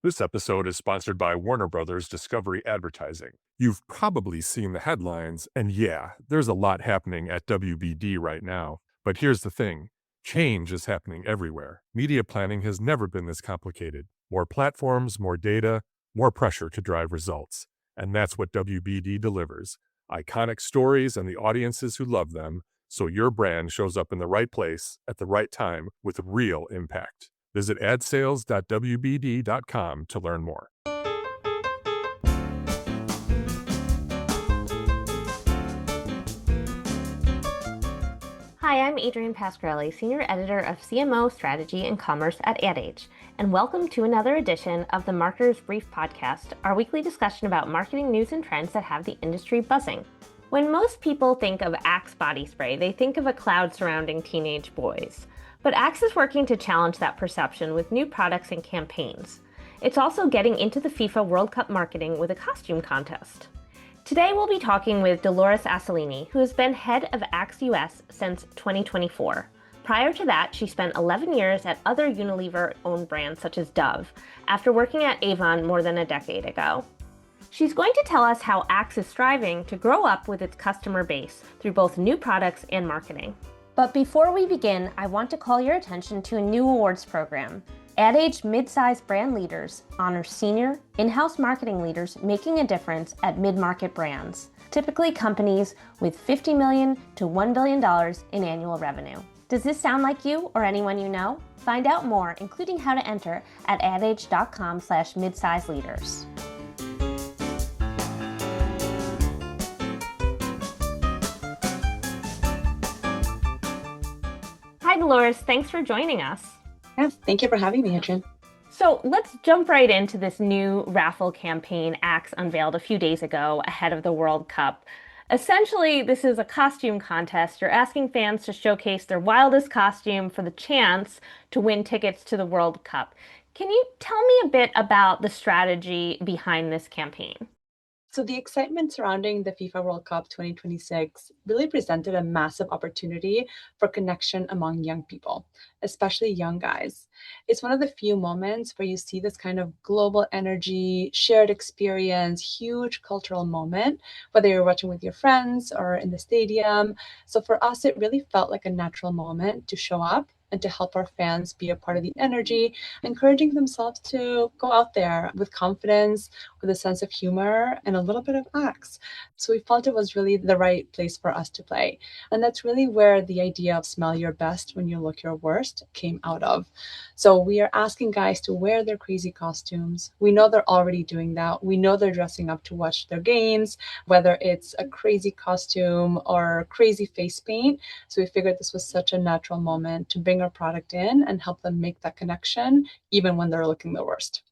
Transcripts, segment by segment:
This episode is sponsored by Warner Brothers Discovery Advertising. You've probably seen the headlines, and yeah, there's a lot happening at WBD right now. But here's the thing, change is happening everywhere. Media planning has never been this complicated. More platforms, more data, more pressure to drive results. And that's what WBD delivers. Iconic stories and the audiences who love them, so your brand shows up in the right place at the right time with real impact. Visit adsales.wbd.com to learn more. Hi, I'm Adrienne Pasquarelli, Senior Editor of CMO Strategy and Commerce at Ad Age, and welcome to another edition of the Marketer's Brief Podcast, our weekly discussion about marketing news and trends that have the industry buzzing. When most people think of Axe body spray, they think of a cloud surrounding teenage boys. But Axe is working to challenge that perception with new products and campaigns. It's also getting into the FIFA World Cup marketing with a costume contest. Today we'll be talking with Dolores Assolini, who has been head of Axe US since 2024. Prior to that, she spent 11 years at other Unilever-owned brands such as Dove, after working at Avon more than a decade ago. She's going to tell us how Axe is striving to grow up with its customer base through both new products and marketing. But before we begin, I want to call your attention to a new awards program. Ad Age Mid-Size Brand Leaders honors senior, in-house marketing leaders making a difference at mid-market brands, typically companies with $50 million to $1 billion in annual revenue. Does this sound like you or anyone you know? Find out more, including how to enter, at adage.com/midsize-leaders. Hi, Dolores. Thanks for joining us. Yes, thank you for having me, Adrienne. So let's jump right into this new raffle campaign Axe unveiled a few days ago ahead of the World Cup. Essentially, this is a costume contest. You're asking fans to showcase their wildest costume for the chance to win tickets to the World Cup. Can you tell me a bit about the strategy behind this campaign? So the excitement surrounding the FIFA World Cup 2026 really presented a massive opportunity for connection among young people, especially young guys. It's one of the few moments where you see this kind of global energy, shared experience, huge cultural moment, whether you're watching with your friends or in the stadium. So for us, it really felt like a natural moment to show up and to help our fans be a part of the energy, encouraging themselves to go out there with confidence, with a sense of humor, and a little bit of Axe. So we felt it was really the right place for us to play. And that's really where the idea of smell your best when you look your worst came out of. So we are asking guys to wear their crazy costumes. We know they're already doing that. We know they're dressing up to watch their games, whether it's a crazy costume or crazy face paint. So we figured this was such a natural moment to bring our product in and help them make that connection, even when they're looking the worst.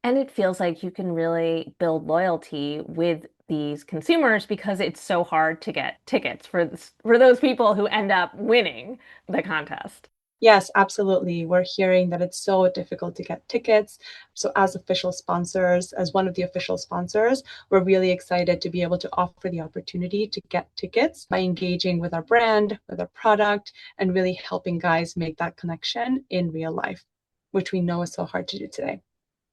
And it feels like you can really build loyalty with these consumers because it's so hard to get tickets for those people who end up winning the contest. Yes, absolutely. We're hearing that it's so difficult to get tickets. So as official sponsors, as one of the official sponsors, we're really excited to be able to offer the opportunity to get tickets by engaging with our brand, with our product, and really helping guys make that connection in real life, which we know is so hard to do today.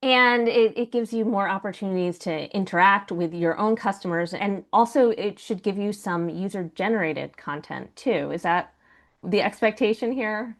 And it gives you more opportunities to interact with your own customers. And also, it should give you some user-generated content too. Is that the expectation here?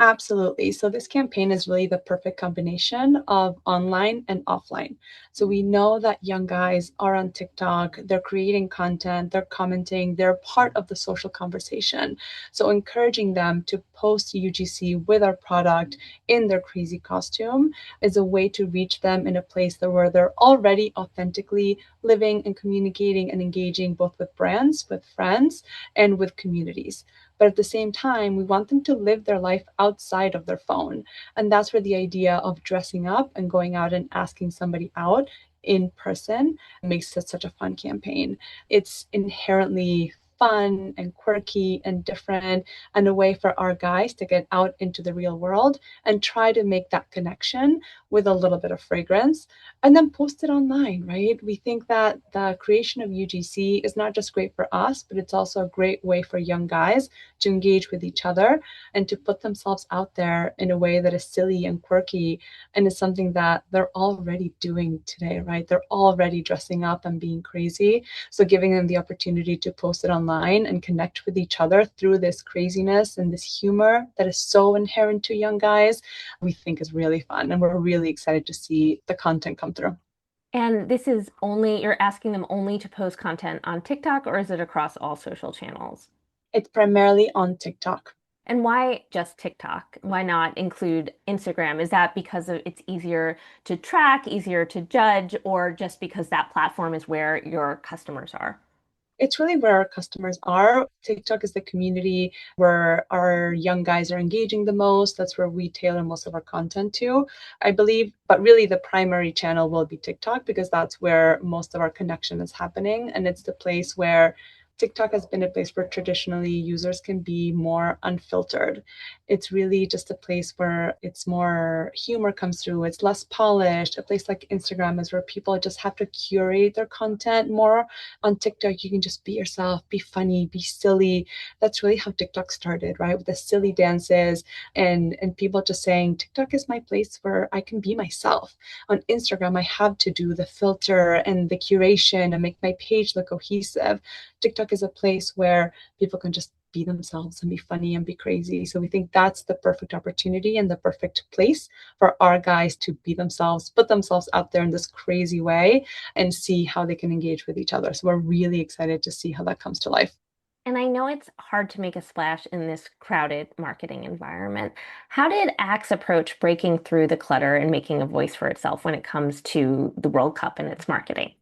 Absolutely. So this campaign is really the perfect combination of online and offline. So we know that young guys are on TikTok, they're creating content, they're commenting, they're part of the social conversation. So encouraging them to post UGC with our product in their crazy costume is a way to reach them in a place where they're already authentically living and communicating and engaging both with brands, with friends, and with communities. But at the same time, we want them to live their life outside of their phone. And that's where the idea of dressing up and going out and asking somebody out in person makes it such a fun campaign. It's inherently fun and quirky and different, and a way for our guys to get out into the real world and try to make that connection with a little bit of fragrance and then post it online, right? We think that the creation of UGC is not just great for us, but it's also a great way for young guys to engage with each other and to put themselves out there in a way that is silly and quirky and is something that they're already doing today, right? They're already dressing up and being crazy. So giving them the opportunity to post it online and connect with each other through this craziness and this humor that is so inherent to young guys, we think is really fun. And we're really excited to see the content come through. And this is only, you're asking them only to post content on TikTok, or is it across all social channels? It's primarily on TikTok. And why just TikTok? Why not include Instagram? Is that because it's easier to track, easier to judge, or just because that platform is where your customers are? It's really where our customers are. TikTok is the community where our young guys are engaging the most. That's where we tailor most of our content to, I believe. But really, the primary channel will be TikTok because that's where most of our connection is happening. And it's the place where TikTok has been a place where traditionally users can be more unfiltered. It's really just a place where it's more humor comes through, it's less polished. A place like Instagram is where people just have to curate their content more. On TikTok, you can just be yourself, be funny, be silly. That's really how TikTok started, right? With the silly dances and people just saying, TikTok is my place where I can be myself. On Instagram, I have to do the filter and the curation and make my page look cohesive. TikTok is a place where people can just be themselves and be funny and be crazy. So we think that's the perfect opportunity and the perfect place for our guys to be themselves, put themselves out there in this crazy way and see how they can engage with each other. So we're really excited to see how that comes to life. And I know it's hard to make a splash in this crowded marketing environment. How did Axe approach breaking through the clutter and making a voice for itself when it comes to the World Cup and its marketing?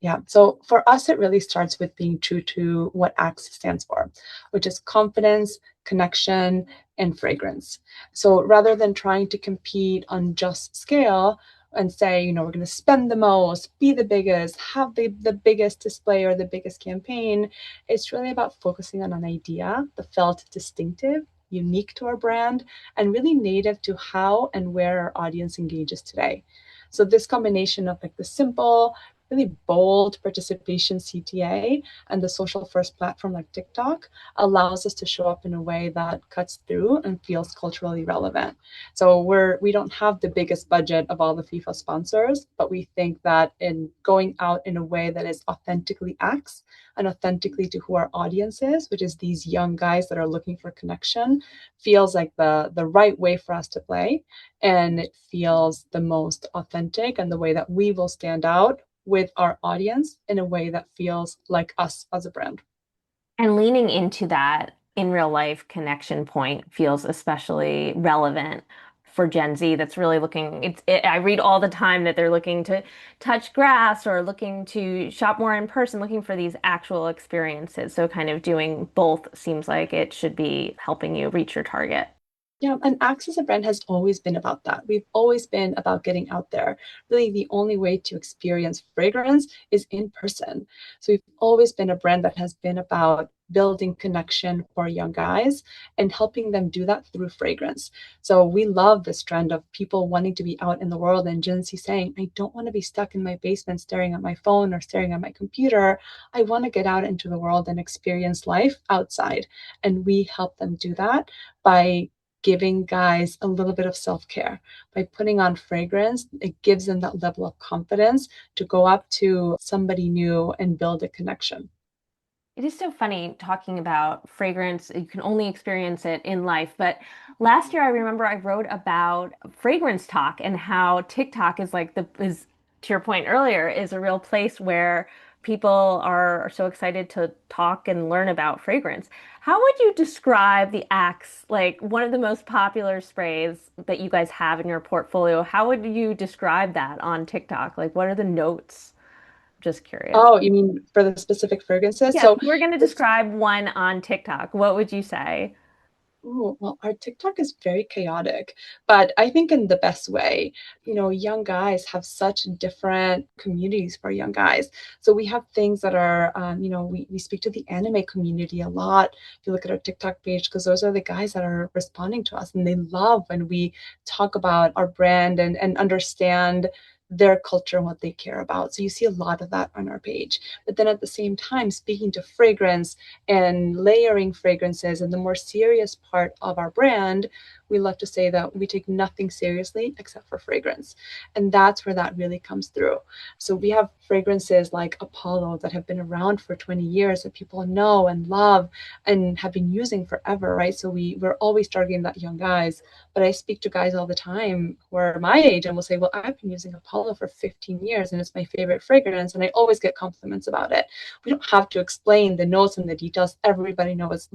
Yeah. So for us, it really starts with being true to what ACTS stands for, which is confidence, connection, and fragrance. So rather than trying to compete on just scale and say, we're going to spend the most, be the biggest, have the biggest display or the biggest campaign, it's really about focusing on an idea that felt distinctive, unique to our brand, and really native to how and where our audience engages today. So this combination of like the simple, really bold participation CTA and the social first platform like TikTok allows us to show up in a way that cuts through and feels culturally relevant. So we don't have the biggest budget of all the FIFA sponsors, but we think that in going out in a way that is authentically acts and authentically to who our audience is, which is these young guys that are looking for connection, feels like the right way for us to play. And it feels the most authentic and the way that we will stand out with our audience in a way that feels like us as a brand. And leaning into that in real life connection point feels especially relevant for Gen Z that's really looking I read all the time that they're looking to touch grass or looking to shop more in person, looking for these actual experiences. So kind of doing both seems like it should be helping you reach your target. Yeah, and Axe as a brand has always been about that. We've always been about getting out there. Really, the only way to experience fragrance is in person. So we've always been a brand that has been about building connection for young guys and helping them do that through fragrance. So we love this trend of people wanting to be out in the world and Gen Z saying, I don't want to be stuck in my basement staring at my phone or staring at my computer. I want to get out into the world and experience life outside. And we help them do that by giving guys a little bit of self-care. By putting on fragrance, it gives them that level of confidence to go up to somebody new and build a connection. It is so funny talking about fragrance. You can only experience it in life. But last year, I remember I wrote about fragrance talk and how TikTok is like is to your point earlier, is a real place where people are so excited to talk and learn about fragrance. How would you describe the Axe, like one of the most popular sprays that you guys have in your portfolio? How would you describe that on TikTok? Like, what are the notes? Just curious. Oh, you mean for the specific fragrances? Yes, So we're going to this describe one on TikTok. What would you say? Ooh, well, our TikTok is very chaotic, but I think in the best way. Young guys have such different communities for young guys. So we have things that are, we speak to the anime community a lot. If you look at our TikTok page, because those are the guys that are responding to us and they love when we talk about our brand and understand their culture and what they care about. So you see a lot of that on our page. But then at the same time, speaking to fragrance and layering fragrances and the more serious part of our brand, we love to say that we take nothing seriously except for fragrance. And that's where that really comes through. So we have fragrances like Apollo that have been around for 20 years that people know and love and have been using forever, right? So we're always targeting that young guys. But I speak to guys all the time who are my age and will say, well, I've been using Apollo for 15 years and it's my favorite fragrance. And I always get compliments about it. We don't have to explain the notes and the details. Everybody knows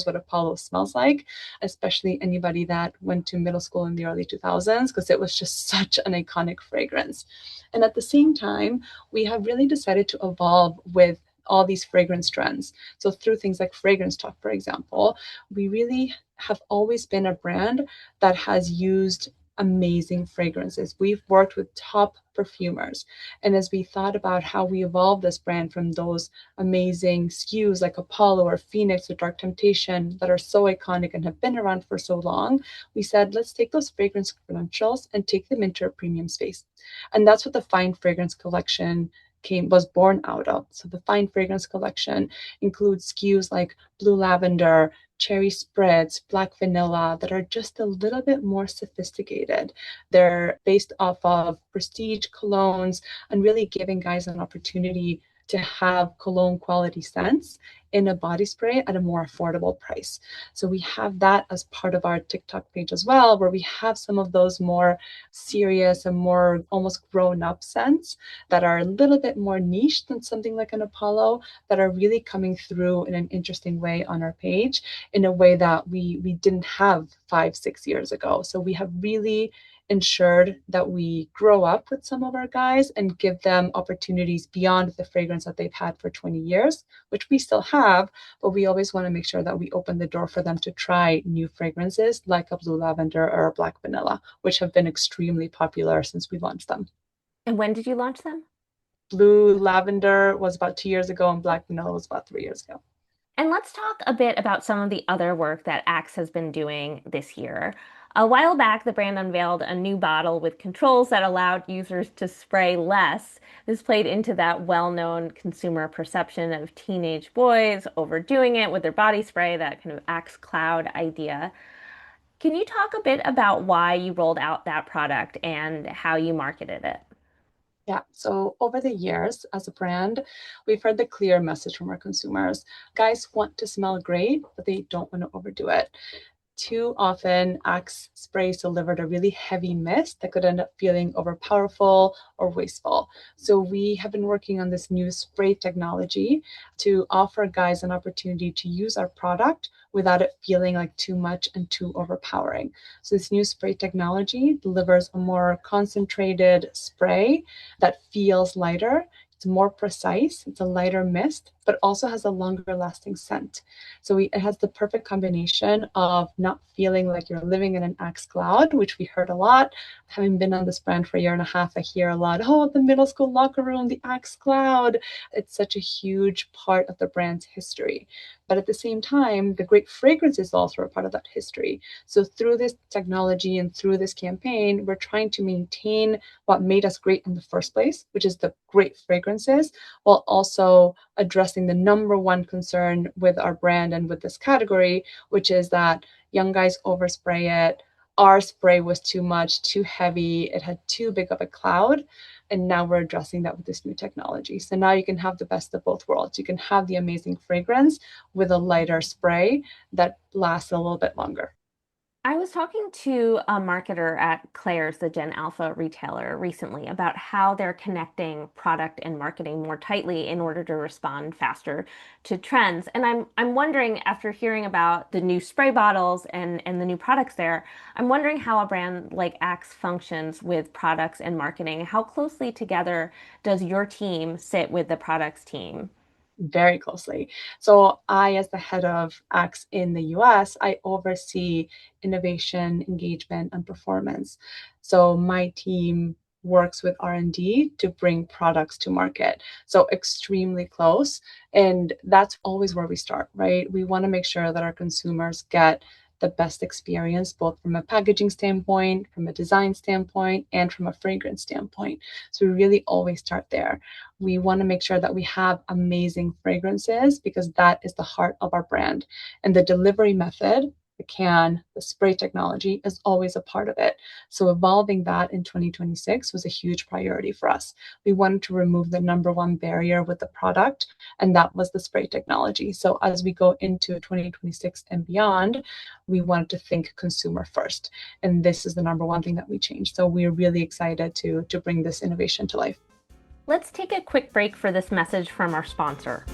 what Apollo smells like, especially anybody that went to middle school in the early 2000s, because it was just such an iconic fragrance. And at the same time, we have really decided to evolve with all these fragrance trends. So through things like Fragrance Talk, for example, we really have always been a brand that has used amazing fragrances. We've worked with top perfumers. And as we thought about how we evolved this brand from those amazing SKUs like Apollo or Phoenix or Dark Temptation that are so iconic and have been around for so long, we said, let's take those fragrance credentials and take them into a premium space. And that's what the Fine Fragrance Collection was born out of. So the Fine Fragrance Collection includes SKUs like Blue Lavender, cherry spritz, black vanilla that are just a little bit more sophisticated. They're based off of prestige colognes and really giving guys an opportunity to have cologne quality scents in a body spray at a more affordable price. So we have that as part of our TikTok page as well, where we have some of those more serious and more almost grown up scents that are a little bit more niche than something like an Apollo, that are really coming through in an interesting way on our page in a way that we didn't have 5, 6 years ago. So we have really ensured that we grow up with some of our guys and give them opportunities beyond the fragrance that they've had for 20 years, which we still have, but we always want to make sure that we open the door for them to try new fragrances like a blue lavender or a black vanilla, which have been extremely popular since we launched them. And when did you launch them? Blue lavender was about 2 years ago, and black vanilla was about 3 years ago. And let's talk a bit about some of the other work that Axe has been doing this year. A while back, the brand unveiled a new bottle with controls that allowed users to spray less. This played into that well-known consumer perception of teenage boys overdoing it with their body spray, that kind of Axe Cloud idea. Can you talk a bit about why you rolled out that product and how you marketed it? Yeah. So over the years, as a brand, we've heard the clear message from our consumers. Guys want to smell great, but they don't want to overdo it. Too often, Axe sprays delivered a really heavy mist that could end up feeling overpowerful or wasteful. So we have been working on this new spray technology to offer guys an opportunity to use our product without it feeling like too much and too overpowering. So this new spray technology delivers a more concentrated spray that feels lighter. It's more precise, it's a lighter mist, but also has a longer lasting scent. So it has the perfect combination of not feeling like you're living in an Axe cloud, which we heard a lot. Having been on this brand for a year and a half, I hear a lot, oh, the middle school locker room, the Axe cloud. It's such a huge part of the brand's history. But at the same time, the great fragrance is also a part of that history. So through this technology and through this campaign, we're trying to maintain what made us great in the first place, which is the great fragrances, while also addressing the number one concern with our brand and with this category, which is that young guys overspray it. Our spray was too much, too heavy. It had too big of a cloud. And now we're addressing that with this new technology. So now you can have the best of both worlds. You can have the amazing fragrance with a lighter spray that lasts a little bit longer. I was talking to a marketer at Claire's, the Gen Alpha retailer, recently about how they're connecting product and marketing more tightly in order to respond faster to trends. And I'm wondering, after hearing about the new spray bottles and the new products there, I'm wondering how a brand like Axe functions with products and marketing. How closely together does your team sit with the products team? Very closely. So I, as the head of Axe in the US, I oversee innovation, engagement, and performance. So my team works with R&D to bring products to market. So extremely close. And that's always where we start, right? We want to make sure that our consumers get the best experience, both from a packaging standpoint, from a design standpoint, and from a fragrance standpoint. So we really always start there. We want to make sure that we have amazing fragrances because that is the heart of our brand. And the delivery method, the can, the spray technology is always a part of it. So evolving that in 2026 was a huge priority for us. We wanted to remove the number one barrier with the product, and that was the spray technology. So as we go into 2026 and beyond, we wanted to think consumer first. And this is the number one thing that we changed. So we're really excited to bring this innovation to life. Let's take a quick break for this message from our sponsor.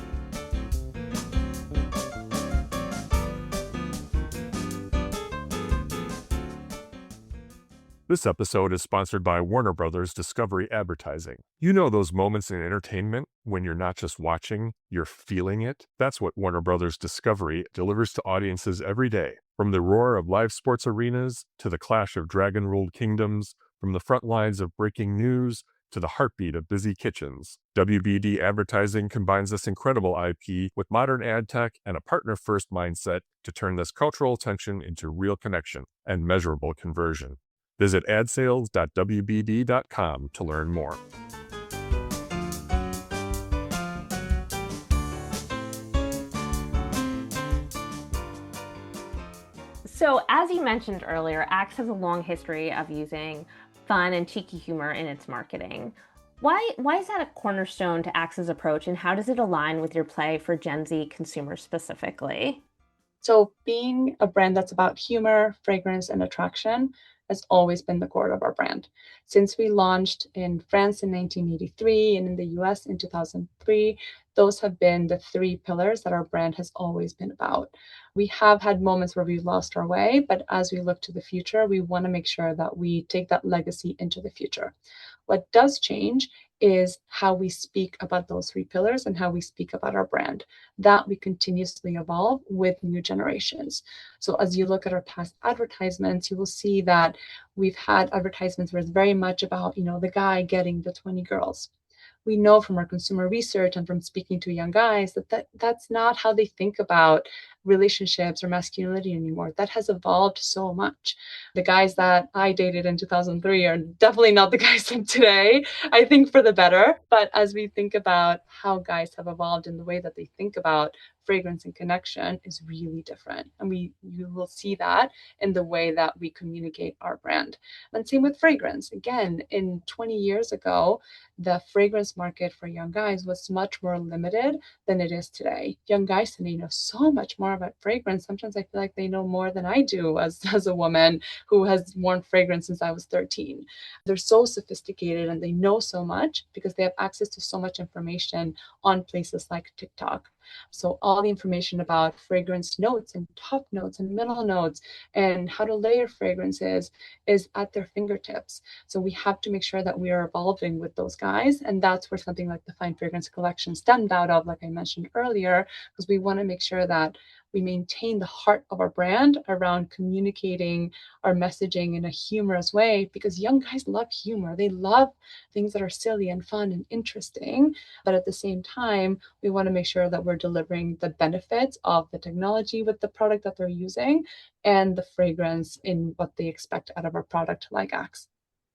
This episode is sponsored by Warner Brothers Discovery Advertising. You know those moments in entertainment when you're not just watching, you're feeling it? That's what Warner Brothers Discovery delivers to audiences every day. From the roar of live sports arenas to the clash of dragon-ruled kingdoms, from the front lines of breaking news to the heartbeat of busy kitchens, WBD Advertising combines this incredible IP with modern ad tech and a partner-first mindset to turn this cultural tension into real connection and measurable conversion. Visit adsales.wbd.com to learn more. So, as you mentioned earlier, Axe has a long history of using fun and cheeky humor in its marketing. Why is that a cornerstone to Axe's approach, and how does it align with your play for Gen Z consumers specifically? So, being a brand that's about humor, fragrance, and attraction has always been the core of our brand. Since we launched in France in 1983 and in the US in 2003, those have been the three pillars that our brand has always been about. We have had moments where we've lost our way, but as we look to the future, we want to make sure that we take that legacy into the future. What does change is how we speak about those three pillars and how we speak about our brand. That we continuously evolve with new generations. So as you look at our past advertisements, you will see that we've had advertisements where it's very much about, the guy getting the 20 girls. We know from our consumer research and from speaking to young guys that's not how they think about relationships or masculinity anymore. That has evolved so much. The guys that I dated in 2003 are definitely not the guys of today, I think for the better. But as we think about how guys have evolved in the way that they think about fragrance and connection is really different. And you will see that in the way that we communicate our brand. And same with fragrance. Again, in 20 years ago, the fragrance market for young guys was much more limited than it is today. Young guys today know so much more about fragrance. Sometimes I feel like they know more than I do as a woman who has worn fragrance since I was 13. They're so sophisticated and they know so much because they have access to so much information on places like TikTok. So all the information about fragrance notes and top notes and middle notes and how to layer fragrances is at their fingertips. So we have to make sure that we are evolving with those guys. And that's where something like the Fine Fragrance Collection stemmed out of, like I mentioned earlier, because we want to make sure that we maintain the heart of our brand around communicating our messaging in a humorous way because young guys love humor. They love things that are silly and fun and interesting. But at the same time, we want to make sure that we're delivering the benefits of the technology with the product that they're using and the fragrance in what they expect out of our product like Axe.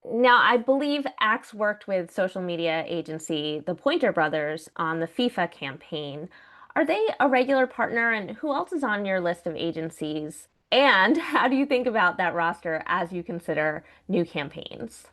Now, I believe Axe worked with social media agency The Pointer Brothers on the FIFA campaign. Are they a regular partner, and who else is on your list of agencies? And how do you think about that roster as you consider new campaigns?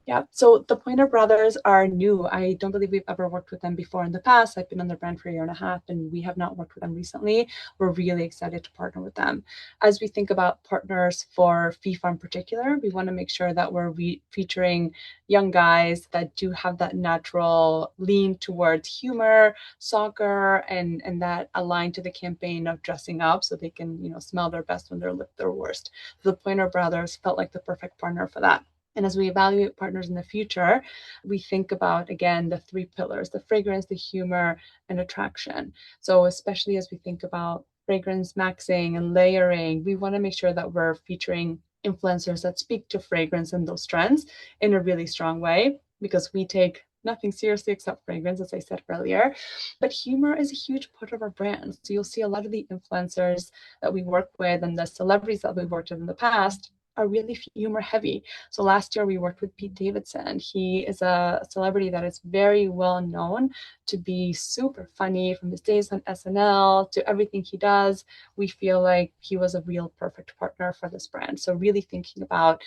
Yeah, so the Pointer Brothers are new. I don't believe we've ever worked with them before in the past. I've been on their brand for a year and a half, and we have not worked with them recently. We're really excited to partner with them. As we think about partners for FIFA in particular, we want to make sure that we're featuring young guys that do have that natural lean towards humor, soccer, and that align to the campaign of dressing up so they can, smell their best when they're look their worst. So the Pointer Brothers felt like the perfect partner for that. And as we evaluate partners in the future, we think about, again, the three pillars: the fragrance, the humor, and attraction. So, especially as we think about fragrance maxing and layering, we want to make sure that we're featuring influencers that speak to fragrance and those trends in a really strong way, because we take nothing seriously except fragrance, as I said earlier. But humor is a huge part of our brand. So you'll see a lot of the influencers that we work with and the celebrities that we've worked with in the past are really humor heavy. So last year we worked with Pete Davidson. He is a celebrity that is very well known to be super funny, from his days on SNL to everything he does. We feel like he was a real perfect partner for this brand. So really thinking about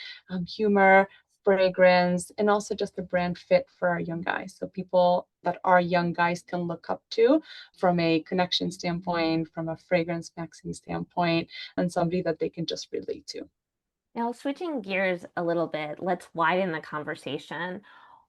humor, fragrance, and also just the brand fit for our young guys. So people that our young guys can look up to from a connection standpoint, from a fragrance maxing standpoint, and somebody that they can just relate to. Now, switching gears a little bit, let's widen the conversation.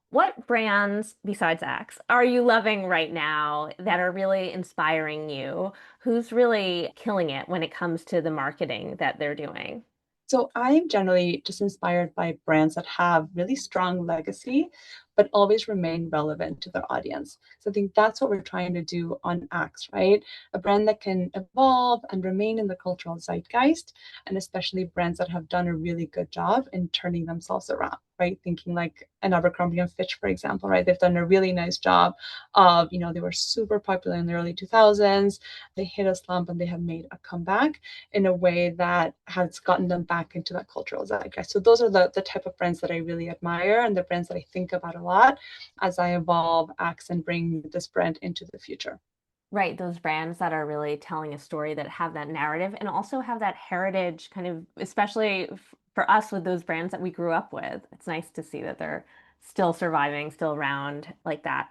What brands besides Axe are you loving right now that are really inspiring you? Who's really killing it when it comes to the marketing that they're doing? So I'm generally just inspired by brands that have really strong legacy, but always remain relevant to their audience. So I think that's what we're trying to do on Axe, right? A brand that can evolve and remain in the cultural zeitgeist, and especially brands that have done a really good job in turning themselves around, right? Thinking like an Abercrombie and Fitch, for example, right? They've done a really nice job of, they were super popular in the early 2000s. They hit a slump and they have made a comeback in a way that has gotten them back into that cultural zeitgeist. So those are the type of brands that I really admire and the brands that I think about a lot as I evolve Axe and bring this brand into the future. Right, those brands that are really telling a story, that have that narrative and also have that heritage kind of, especially for us with those brands that we grew up with. It's nice to see that they're still surviving, still around like that.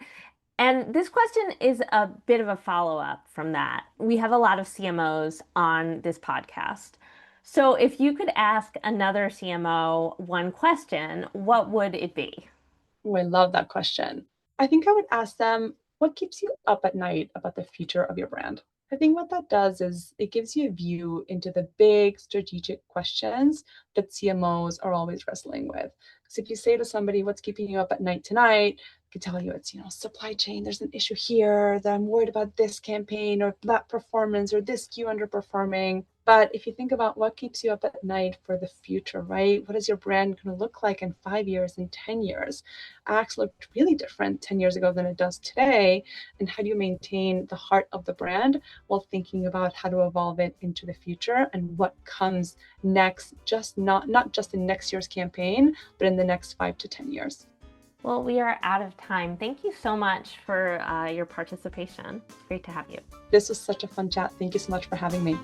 And this question is a bit of a follow-up from that. We have a lot of CMOs on this podcast. So if you could ask another CMO one question, what would it be? Oh, I love that question. I think I would ask them, what keeps you up at night about the future of your brand? I think what that does is it gives you a view into the big strategic questions that CMOs are always wrestling with. Because if you say to somebody, what's keeping you up at night tonight? I could tell you it's, supply chain, there's an issue here, that I'm worried about this campaign or that performance or this SKU underperforming. But if you think about what keeps you up at night for the future, right? What is your brand going to look like in 5 years, in 10 years? Axe looked really different 10 years ago than it does today. And how do you maintain the heart of the brand while thinking about how to evolve it into the future and what comes next, just not just in next year's campaign, but in the next 5 to 10 years. Well, we are out of time. Thank you so much for your participation. It's great to have you. This was such a fun chat. Thank you so much for having me.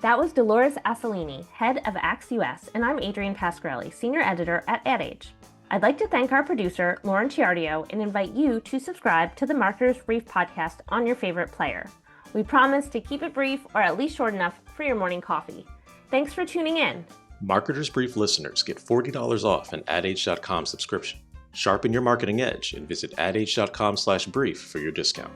That was Dolores Assolini, head of Axe US, and I'm Adrienne Pasquarelli, senior editor at Ad Age. I'd like to thank our producer, Lauren Ciardio, and invite you to subscribe to the Marketer's Brief podcast on your favorite player. We promise to keep it brief, or at least short enough for your morning coffee. Thanks for tuning in. Marketer's Brief listeners get $40 off an adage.com subscription. Sharpen your marketing edge and visit adage.com/brief for your discount.